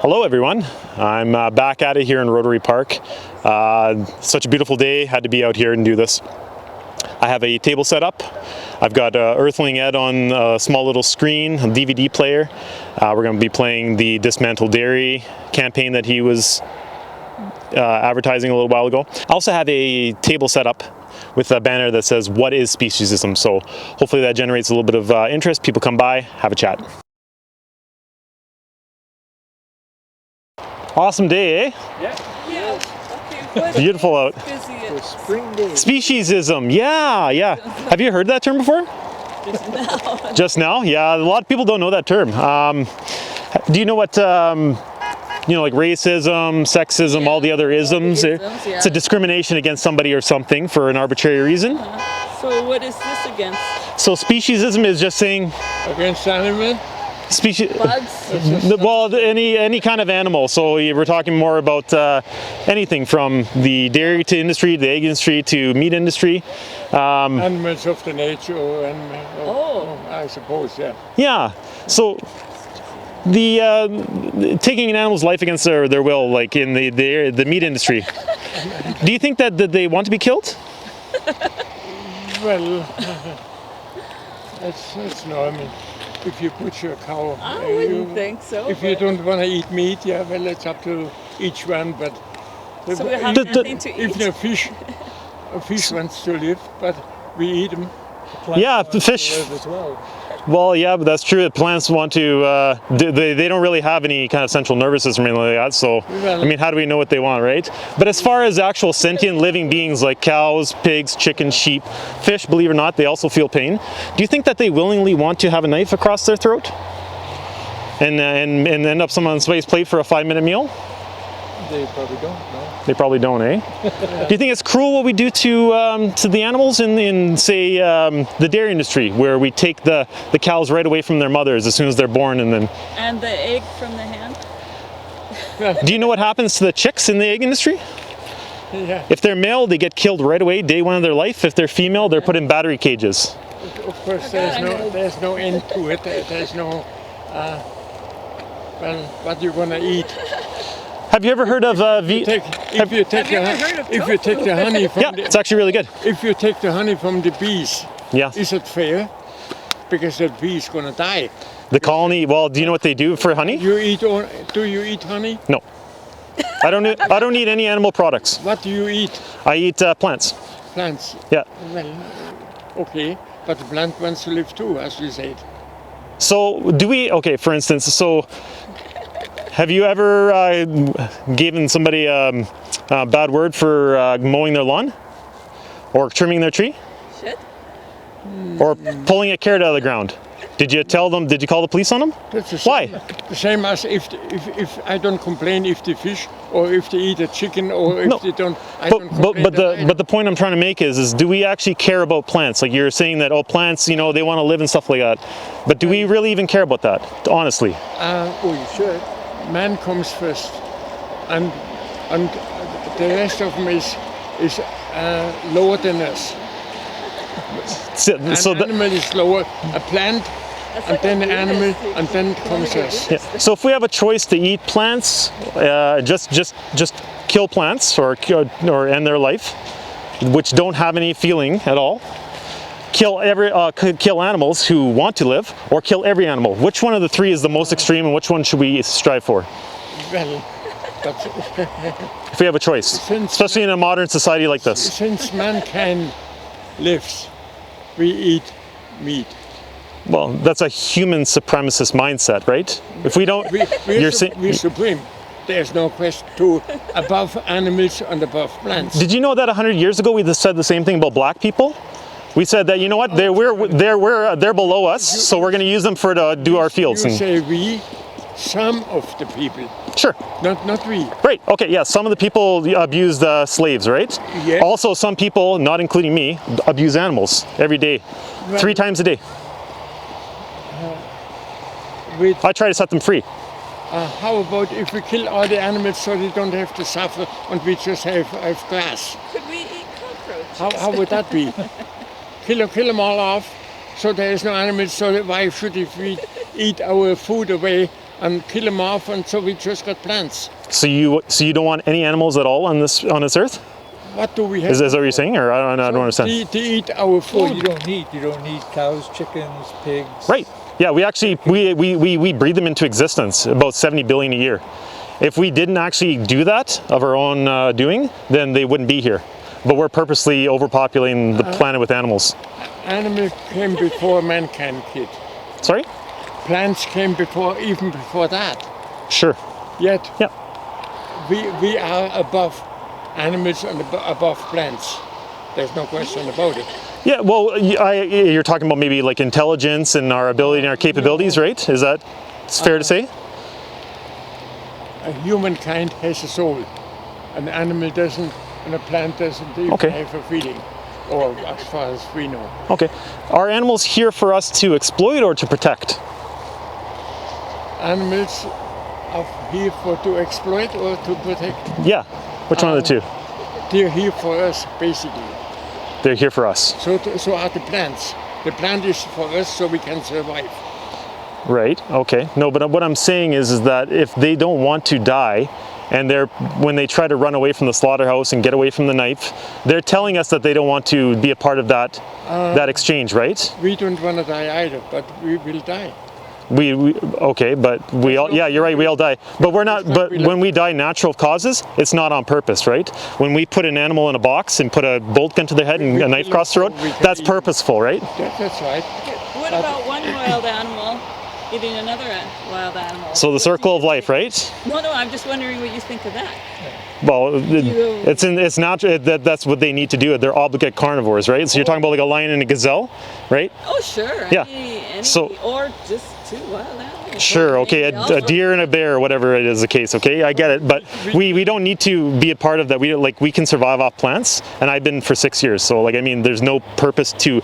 Hello everyone, I'm back at it here in Rotary Park. Such a beautiful day, had to be out here and do this. I have a table set up. I've got Earthling Ed on a small little screen, a DVD player. We're going to be playing the Dismantle Dairy campaign that he was advertising a little while ago. I also have a table set up with a banner that says, "What is speciesism?" So hopefully that generates a little bit of interest. People come by, have a chat. Awesome day, eh? Yeah. Okay, beautiful out. Spring day. Speciesism, yeah. Have you heard that term before? Just now. Just now? Yeah, a lot of people don't know that term. Do you know what, like racism, sexism, all the other isms? It's a discrimination against somebody or something for an arbitrary reason. So what is this against? So speciesism is just saying... Against animal? Bugs? Well, any kind of animal. So we're talking more about anything from the dairy to industry, the egg industry to meat industry. Animals of the nature, I suppose, yeah. Yeah. So the taking an animal's life against their will, like in the meat industry. Do you think that they want to be killed? Well, that's normal. If you butcher a cow, I wouldn't think so. If you don't want to eat meat, yeah, well, it's up to each one. But so we have nothing to eat. Even a fish wants to live, but we eat them. Yeah, the fish. As well. Well, yeah, but that's true. The plants want to. They don't really have any kind of central nervous system or anything like that. So, I mean, how do we know what they want, right? But as far as actual sentient living beings like cows, pigs, chickens, sheep, fish, believe it or not, they also feel pain. Do you think that they willingly want to have a knife across their throat and end up someone's plate for a 5-minute meal? They probably don't. No. They probably don't, eh? Do you think it's cruel what we do to the animals in say the dairy industry, where we take the cows right away from their mothers as soon as they're born, and then and the egg from the hen? Do you know what happens to the chicks in the egg industry? Yeah. If they're male, they get killed right away, day one of their life. If they're female, they're put in battery cages. Of course, there's no end to it. There's no what you're gonna eat. Have you ever heard of if you take the honey from it's actually really good. If you take the honey from the bees, is it fair? Because the bee is gonna die. The colony. Well, do you know what they do for honey? Do you eat honey? No. I don't eat any animal products. What do you eat? I eat plants. Plants. Yeah. Well, okay, but the plant wants to live too, as you said. So do we? Okay, for instance, so. Have you ever given somebody a bad word for mowing their lawn? Or trimming their tree? Shit. Or pulling a carrot out of the ground? Did you tell them, did you call the police on them? Why? The same as if I don't complain if they fish, or if they eat a chicken, or if they don't, But the point I'm trying to make is do we actually care about plants? Like you're saying that, plants, they want to live and stuff like that. But do we really even care about that, honestly? You should. Man comes first, and the rest of them is lower than us. An animal is lower, a plant, and then the animal, and then comes us. Yeah. So if we have a choice to eat plants, just kill plants or end their life, which don't have any feeling at all. Kill animals who want to live, or kill every animal. Which one of the three is the most extreme, and which one should we strive for? Well, if we have a choice, especially in a modern society like this. Since mankind lives, we eat meat. Well, that's a human supremacist mindset, right? If we don't, we're supreme. There's no question to above animals and above plants. Did you know that 100 years ago we said the same thing about black people? We said that, you know what, they're below us, so we're going to use them to do our fields. You say we, some of the people. Sure. Not we. Right, okay, yeah, some of the people abused slaves, right? Yes. Also, some people, not including me, abuse animals every day, 3 times a day. I try to set them free. How about if we kill all the animals so they don't have to suffer, and we just have grass? Could we eat cockroaches? How would that be? Kill them all off, so there is no animals, so why should we eat our food away and kill them off, and so we just got plants. So you don't want any animals at all on this earth? What do we have? Is that what you're saying, or I don't understand? To eat our food. You don't need cows, chickens, pigs. Right. Yeah, we actually we breed them into existence, about 70 billion a year. If we didn't actually do that of our own doing, then they wouldn't be here. But we're purposely overpopulating the planet with animals. Animals came before mankind, kid. Sorry? Plants came even before that. Sure. Yet Yeah. we are above animals and above plants. There's no question about it. Yeah, well, you're talking about maybe like intelligence and our ability and our capabilities, right? Is that fair to say? Humankind has a soul. An animal doesn't, and a plant doesn't even Okay. have a feeling, or as far as we know. Okay. Are animals here for us to exploit or to protect? Animals are here to exploit or to protect. Yeah. Which one of the two? They're here for us, basically. They're here for us. So are the plants. The plant is for us so we can survive. Right. Okay. No, but what I'm saying is that if they don't want to die, and when they try to run away from the slaughterhouse and get away from the knife, they're telling us that they don't want to be a part of that exchange, right? We don't want to die either, but we will die. Okay, but we all, yeah, you're right, we all die. But we're not, but when we die natural causes, it's not on purpose, right? When we put an animal in a box and put a bolt gun to their head and a knife across the throat, that's purposeful, right? That's right. What about one wild animal eating another wild animal? So the circle of life, right? No, I'm just wondering what you think of that. Well, it's natural. That's what they need to do. They're obligate carnivores, right? So you're talking about like a lion and a gazelle, right? Oh, sure. Yeah. Or just two wild animals. Sure, okay, a deer and a bear, or whatever it is the case, okay, I get it, but we don't need to be a part of that. We can survive off plants, and I've been for 6 years, so like, I mean, there's no purpose to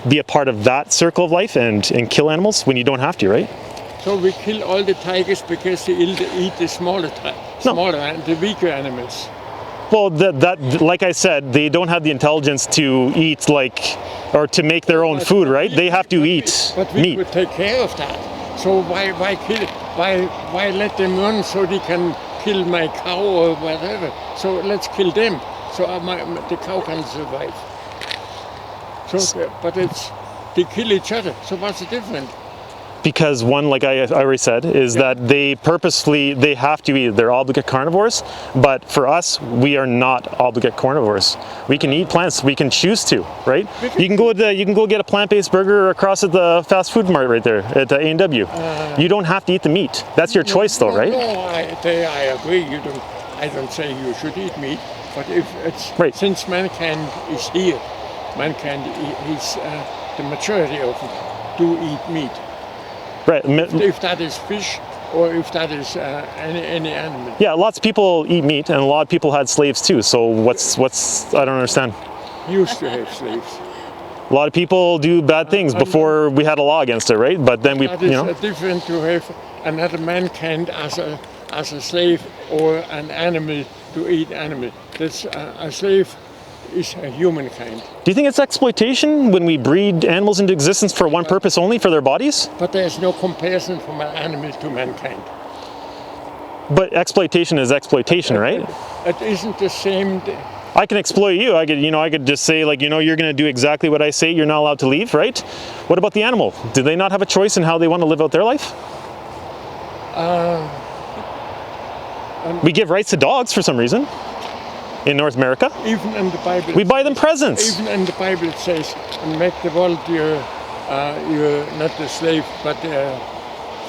be a part of that circle of life and kill animals when you don't have to, right? So we kill all the tigers because they eat the smaller and the weaker animals. Well, that like I said, they don't have the intelligence to eat or to make their own food, right? They have to eat But we meat. would take care of that. So why kill it? Why let them run so they can kill my cow or whatever? So let's kill them so the cow can survive. So, but they kill each other. So what's the difference? Because one, like I already said, is that they have to eat. They're obligate carnivores, but for us, we are not obligate carnivores. We can eat plants. We can choose to, right? You can go get a plant-based burger across at the fast food mart right there at A&W. You don't have to eat the meat. That's your choice, though, right? No, I agree. I don't say you should eat meat, but if it's right. Since mankind is here, mankind is the majority of them do eat meat. Right. If that is fish or if that is any animal. Yeah, lots of people eat meat, and a lot of people had slaves too. So what's I don't understand. Used to have slaves. A lot of people do bad things before we had a law against it, right? But then That is different to have another mankind as a slave or an animal to eat animal. That's a slave is a humankind. Do you think it's exploitation when we breed animals into existence for one purpose only, for their bodies? But there's no comparison from an animal to mankind. But exploitation is exploitation, right? It isn't the same. I can exploit you. I could just say, like, you're going to do exactly what I say. You're not allowed to leave, right? What about the animal? Do they not have a choice in how they want to live out their life? We give rights to dogs for some reason. In North America, Even in the Bible, we buy them presents. Even in the Bible, it says, "And make the world you're not a slave, but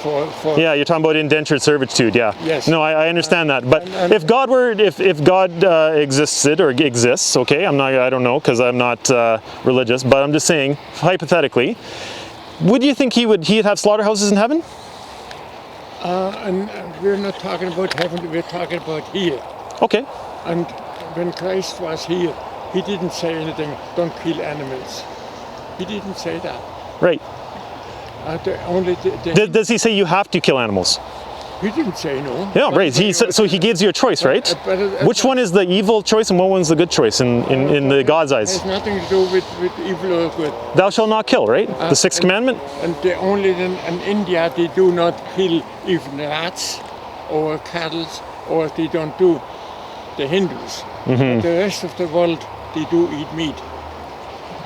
for." Yeah, you're talking about indentured servitude. Yeah. Yes. No, I understand that. But and if God existed or exists, okay, I don't know because I'm not religious, but I'm just saying hypothetically, would you think he'd have slaughterhouses in heaven? And we're not talking about heaven. We're talking about here. Okay. And when Christ was here, he didn't say anything, don't kill animals. He didn't say that. Right. Only Does he say you have to kill animals? He didn't say no. Yeah, right. So he gives you a choice, right? Which one is the evil choice and what one's the good choice in the God's It eyes? has nothing to do with evil or good. Thou shalt not kill, right? The sixth commandment? And in India, they do not kill even rats or cattle, or they don't do the Hindus. But the rest of the world, they do eat meat.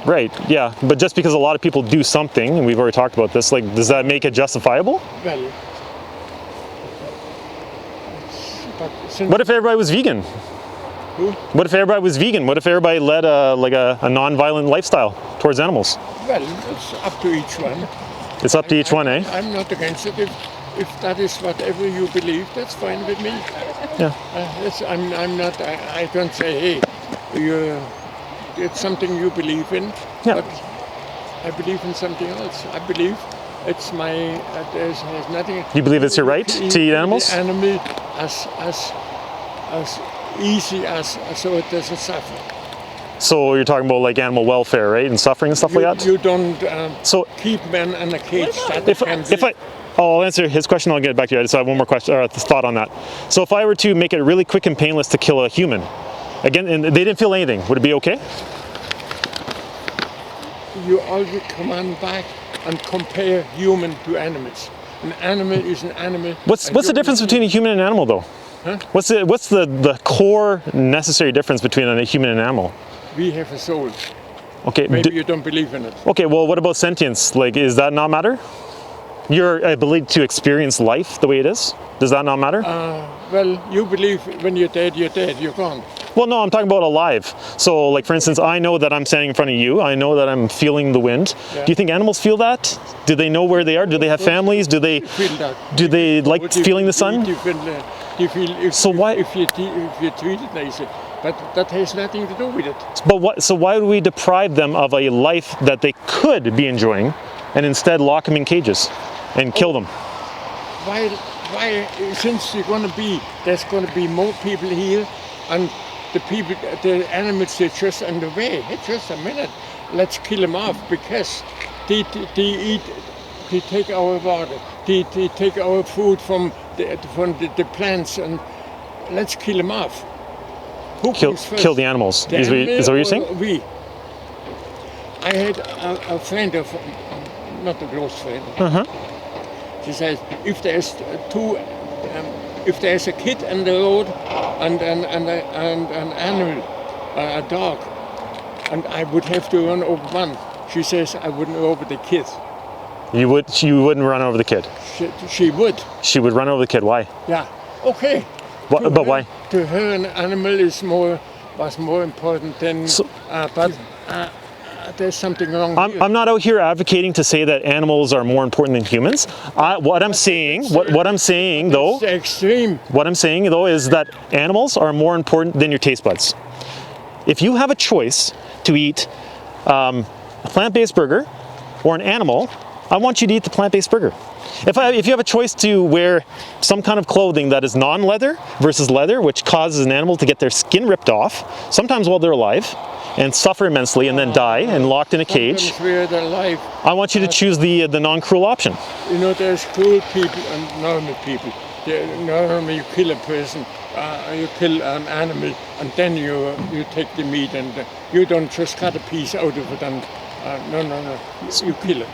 Right, yeah. But just because a lot of people do something, and we've already talked about this, like, does that make it justifiable? Well, but since What if everybody was vegan? Who? What if everybody was vegan? What if everybody led a non-violent lifestyle towards animals? well, it's up to each one. It's up to each one, eh? I'm not against it. If that is whatever you believe, that's fine with me. Yeah. I'm not. I don't say, hey, it's something you believe in. Yeah. But I believe in something else. I believe it's my. There's nothing. You believe it's your right to eat animals? The animal as easy as so it doesn't suffer. So you're talking about like animal welfare, right, and suffering and stuff like that? You don't So keep men in a cage. I'll answer his question, I'll get back to you. I just have one more question, or thought on that. So if I were to make it really quick and painless to kill a human, again, and they didn't feel anything, would it be okay? You always come on back and compare human to animals. An animal is an animal. What's the difference between a human and an animal, though? Huh? What's the core necessary difference between a human and an animal? We have a soul. Okay. Maybe you don't believe in it. Okay. Well, what about sentience? Like, is that not matter? Your ability to experience life the way it is, does that not matter? Well, you believe when you're dead, you're gone. Well, no, I'm talking about alive. So, like, for instance, I know that I'm standing in front of you. I know that I'm feeling the wind. Yeah. Do you think animals feel that? Do they know where they are? Do they have families? Do they Feel that. do they like feeling the sun? You feel if, So why- if you treat it nicely, but that has nothing to do with it. But so why would we deprive them of a life that they could be enjoying, and instead lock them in cages and kill them? Why? Since there's going to be more people here, and the animals, they're just on the way. Hey, just a minute, let's kill them off because they take our water, they take our food from the plants, and let's kill them off. Who comes first? Kill the animals. The Is that what you're saying? animal or we? I had a friend of, not a close friend. She says, if there's if there's a kid on the road and an animal, a dog, and I would have to run over one, she says I wouldn't run over the kid. You wouldn't run over the kid. She would. She would run over the kid. Why? Yeah. Okay. But why? To her, an animal was more important than. But there's something wrong here. I'm not out here advocating to say that animals are more important than humans. What I'm saying though, It's extreme. what I'm saying though is that animals are more important than your taste buds. If you have a choice to eat a plant-based burger or an animal, I want you to eat the plant-based burger. If you have a choice to wear some kind of clothing that is non-leather versus leather, which causes an animal to get their skin ripped off, sometimes while they're alive, and suffer immensely and then die and locked in a cage, Sometimes where they're alive. I want you to choose the non-cruel option. You know, there's cruel people and normal people. Normally you kill a person, you kill an animal, and then you take the meat, and you don't just cut a piece out of it and no. You kill it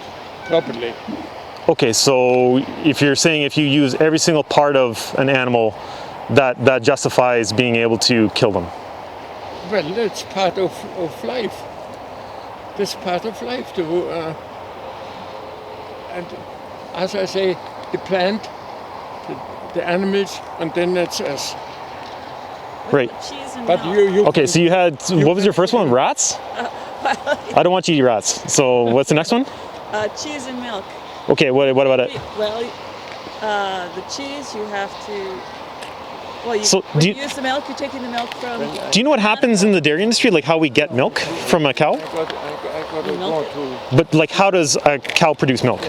properly. Okay, so if you're saying if you use every single part of an animal, that justifies being able to kill them. Well, that's part of life. That's part of life too. And as I say, the plant, the animals, and then that's us. Right. Cheese and But milk. you Okay, so you had, what was your first one? Rats? I don't want you to eat rats. So what's the next one? Cheese and milk. Okay, what about it? Well, the cheese you have to. Well, So when do you you- use the milk, you're taking the milk from. Do you know what happens in the dairy industry, like how we get milk from a cow? I got to go milk to. But like how does a cow produce milk?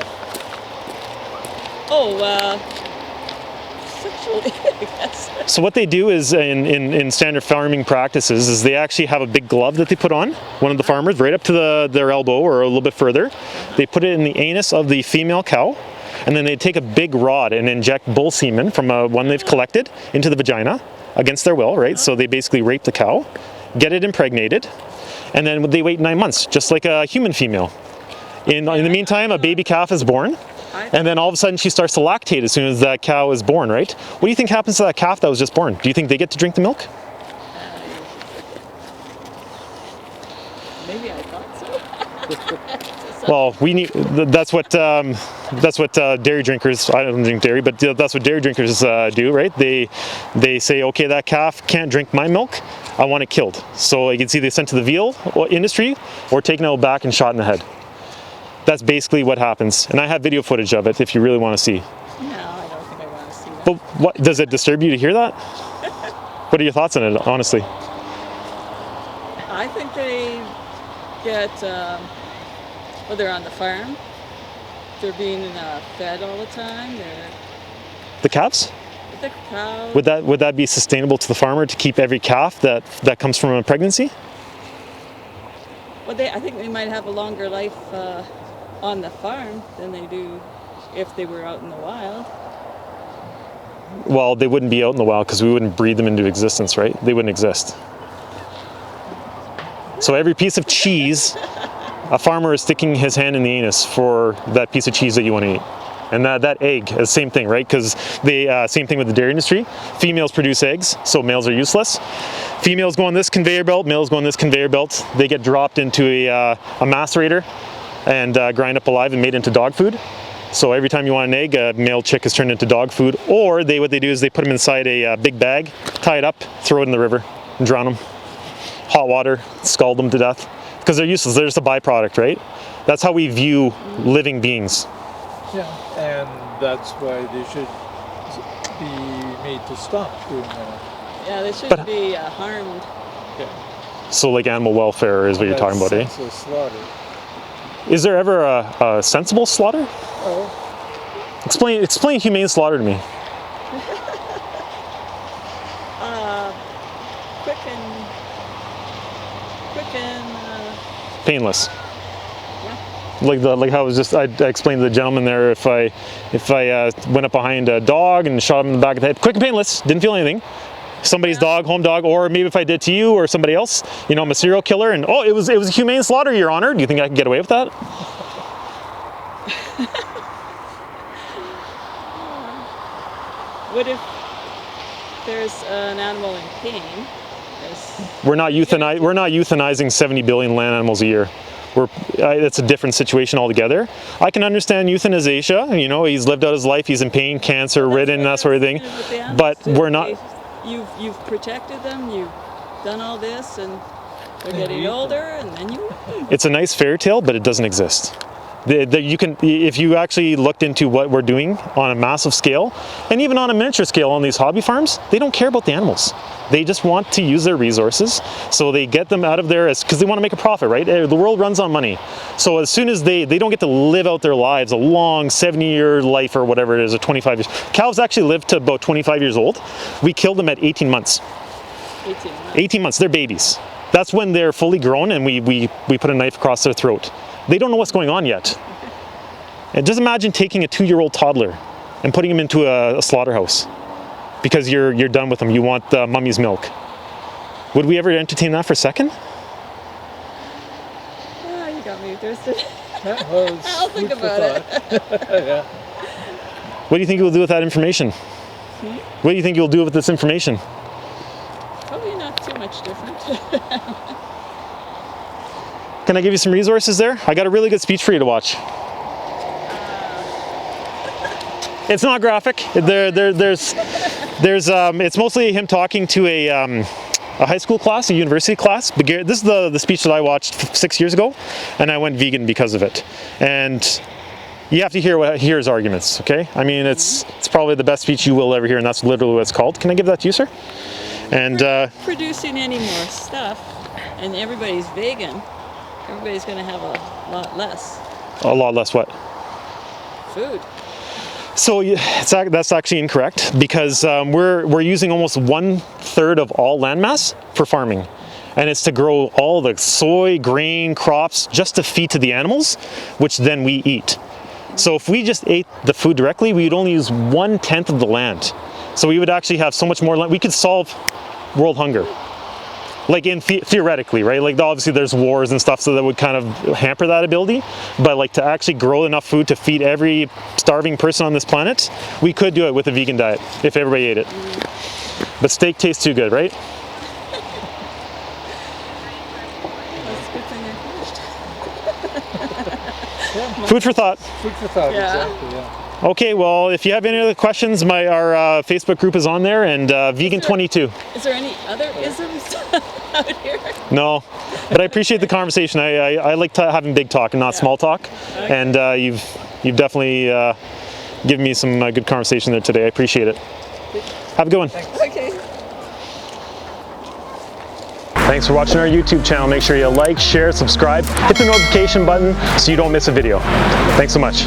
Sexually, I guess. So what they do is in standard farming practices is they actually have a big glove that they put on, one of the farmers, right up to their elbow or a little bit further. They put it in the anus of the female cow, and then they take a big rod and inject bull semen from one they've collected into the vagina against their will, right? So they basically rape the cow, get it impregnated, and then they wait 9 months, just like a human female. In the meantime, a baby calf is born, and then all of a sudden she starts to lactate as soon as that cow is born, right? What do you think happens to that calf that was just born? Do you think they get to drink the milk? Maybe I thought so. Well, we need. That's what dairy drinkers. I don't drink dairy, but that's what dairy drinkers do, right? They say, okay, that calf can't drink my milk. I want it killed. So it's either sent to the veal industry or taken out back and shot in the head. That's basically what happens, and I have video footage of it if you really want to see. No, I don't think I want to see that. But what does it disturb you to hear that? What are your thoughts on it, honestly? I think they get, well, they're on the farm. They're being fed all the time. The calves? The cows. Would that be sustainable to the farmer to keep every calf that comes from a pregnancy? Well, I think they might have a longer life on the farm than they do if they were out in the wild. Well, they wouldn't be out in the wild because we wouldn't breed them into existence, right? They wouldn't exist. So every piece of cheese, a farmer is sticking his hand in the anus for that piece of cheese that you want to eat. And that egg is the same thing, right? Because same thing with the dairy industry. Females produce eggs, so males are useless. Females go on this conveyor belt, males go on this conveyor belt. They get dropped into a macerator and grind up alive and made into dog food. So every time you want an egg, a male chick is turned into dog food. Or what they do is they put them inside a big bag, tie it up, throw it in the river, and drown them. Hot water, scald them to death. Because they're useless, they're just a byproduct, right? That's how we view living beings. Yeah, and that's why they should be made to stop doing that. Yeah, they shouldn't be harmed. Yeah. So like animal welfare is what you're talking about, eh? Senseless slaughter. Is there ever a sensible slaughter? Oh. Explain humane slaughter to me. Quick and Painless. yeah. Like how I explained to the gentleman there, if I went up behind a dog and shot him in the back of the head, quick and painless, didn't feel anything. Somebody's dog, home dog, or maybe if I did to you or somebody else, you know, I'm a serial killer, and it was a humane slaughter, Your Honor. Do you think I can get away with that? What if there's an animal in pain? We're not euthanizing 70 billion land animals a year. It's a different situation altogether. I can understand euthanization. You know, he's lived out his life. He's in pain, cancer ridden, that sort of thing. But we're not. You've protected them. You've done all this, and they're getting older, and then you. It's a nice fairy tale, but it doesn't exist. If you actually looked into what we're doing on a massive scale, and even on a miniature scale on these hobby farms, they don't care about the animals. They just want to use their resources, so they get them out of there because they want to make a profit, right? The world runs on money. So as soon as they don't get to live out their lives, a long 70-year life or whatever it is, or 25 years. Cows actually live to about 25 years old. We killed them at 18 months. 18 months. 18 months, they're babies. That's when they're fully grown and we put a knife across their throat. They don't know what's going on yet. And just imagine taking a 2-year-old toddler and putting him into a slaughterhouse because you're done with them. You want mummy's milk. Would we ever entertain that for a second? Oh, you got me interested. Yeah, well, I'll think about it. Yeah. What do you think you'll do with that information? What do you think you'll do with this information? Probably not too much different. Can I give you some resources there? I got a really good speech for you to watch. It's not graphic. It's mostly him talking to a high school class, a university class. This is the speech that I watched 6 years ago, and I went vegan because of it. And you have to hear his arguments, okay? I mean, it's probably the best speech you will ever hear, and that's literally what it's called. Can I give that to you, sir? And producing any more stuff, and everybody's vegan, everybody's going to have a lot less. A lot less what? Food. So that's actually incorrect because we're using almost 1/3 of all landmass for farming, and it's to grow all the soy, grain, crops just to feed to the animals, which then we eat. So if we just ate the food directly, we would only use 1/10 of the land. So we would actually have so much more land. We could solve world hunger. Like theoretically, right? Like obviously there's wars and stuff, so that would kind of hamper that ability. But like to actually grow enough food to feed every starving person on this planet, we could do it with a vegan diet if everybody ate it. But steak tastes too good, right? That's a good thing I finished. Food for thought. Food for thought, Yeah. exactly, yeah. Okay, well, if you have any other questions, our Facebook group is on there, and Vegan22. Is there any other isms out here? No, but I appreciate the conversation. I like having big talk and not small talk, and you've definitely given me some good conversation there today. I appreciate it. Have a good one. Okay. Thanks for watching our YouTube channel. Make sure you like, share, subscribe, hit the notification button so you don't miss a video. Thanks so much.